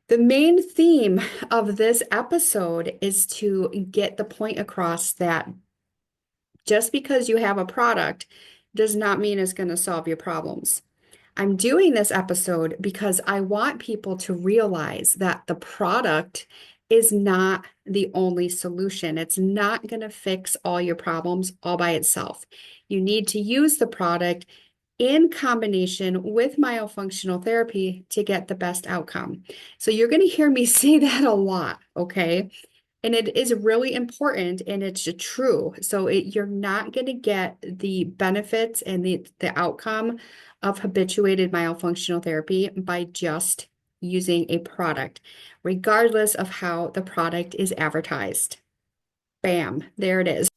The main theme of this episode is to get the point across that just because you have a product does not mean it's going to solve your problems. I'm doing this episode because I want people to realize that the product is not the only solution. It's not going to fix all your problems all by itself. You need to use the product in combination with myofunctional therapy to get the best outcome. So you're going to hear me say that a lot, okay? And it is really important and it's true. So you're not going to get the benefits and the outcome of habituated myofunctional therapy by just using a product, regardless of how the product is advertised. Bam, there it is.